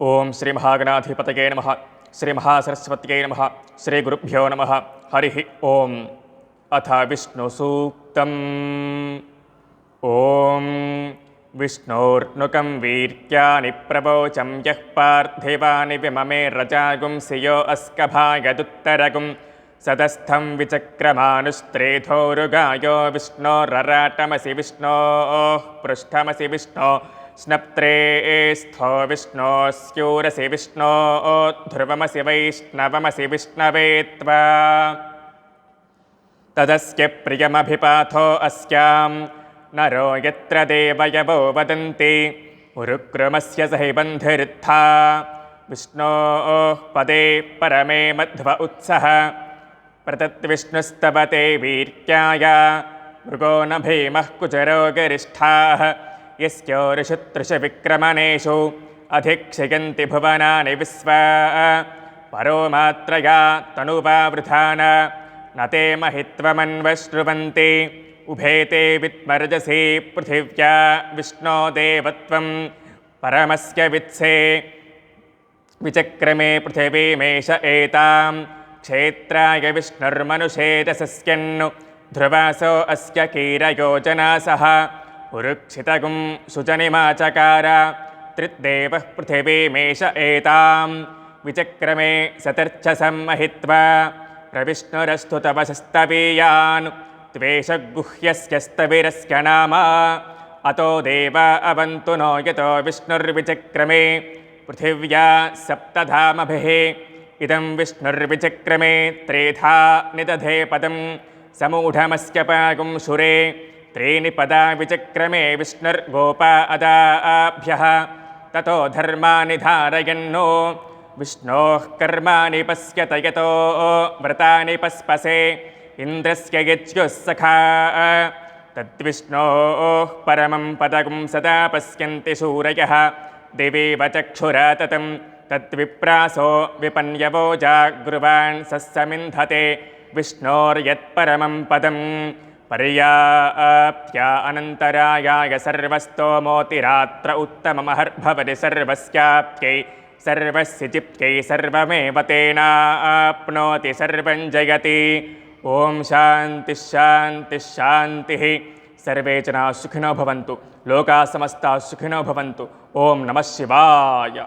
ఓం శ్రీ మహాగణాధిపతయే నమః. శ్రీ మహాసరస్వత్యై నమః. శ్రీ గురుభ్యో నమః. హరి ఓం. అథ విష్ణు సూక్తం. ఓం విష్ణోర్నుకం వీర్యాని ప్రవోచం యః పార్థివాని విమమే రజాగుంసియో అస్కభాయదుత్తరగుం సదస్థం విచక్రమానుస్త్రేధోరుగాయో విష్ణోరరాటమసి విష్ణోః పృష్ఠమసి విష్ణో స్నప్త్రే స్థో విష్ణోస్యూరసి విష్ణో ధ్రువమసి వైష్ణవమసి విష్ణవే త్వా తదస్య ప్రియమభిపాథో అస్యాం నరో యత్ర దేవయవో వదంతి ఉరుక్రమస్య సహిబంధిరిత్థా విష్ణోః పదే పరమే మధ్వ ఉత్సః ప్రతద్విష్ణుస్తవతే వీర్యాయ మృగో న భీమః కుచరో గరిష్ఠాః యస్యోరుషుతృష విక్రమణేషు అధిక్షయంతి భువనాని విశ్వా పరో మాత్రయా తనువా వృథాన నతే మహిత్వమన్వశ్రువంతి ఉభేతే విద్మర్జసి పృథివ్యా విష్ణో దేవత్వం పరమస్య విత్సే విచక్రమే పృథివీమేష ఏతాం క్షేత్రాయ విష్ణుర్మనుషేజసస్యన్ను ధ్రువాసో అస్య కీరయోజనాసః ఉరుక్షితగుం శుచనిమాచకార త్రిదేవః పృథివీమేష ఏతాం విచక్రమే సతర్చసం మహిత్వా ప్రవిష్ణురస్తు తవసస్తవీయాన్ త్వేషగుహ్యస్యస్తవిరస్య నామ అతో దేవా అవంతు నో యతో విష్ణుర్విచక్రమే పృథివ్యా సప్తధామభిః ఇదం విష్ణుర్విచక్రమే త్రేధా నిదధే పదం సమూఢమస్య పాగుం శురే త్రీని పదా విచక్రమే విష్ణుర్గోపా అదాభ్యః తతో ధర్మాని ధారయన్నో విష్ణోః కర్మాణి పశ్యత యతో వ్రతాని పస్పసే ఇంద్రస్య యజ్ఞః సఖా తద్విష్ణోః పరమం పదగుం సదా పశ్యంతి శూరయః దివీవ చక్షురా తతం తద్విప్రాసో విపన్యవో జాగృవాన్ సస్సమింధతే విష్ణోర్యత్పరమం పదం పర్యాప్త్యా అనంతరాయాయ సర్వస్తోమోతిరాత్ర ఉత్తమమహర్భవతి సర్వస్యాప్త్యై సర్వస్య చిప్త్యై సర్వమేవ తేనాప్నోతి సర్వం జయతి. ఓం శాంతి శాంతి శాంతి. సర్వే జనాః సుఖినో భవంతు. లోకాః సమస్తాః సుఖినో భవంతు. ఓం నమః శివాయ.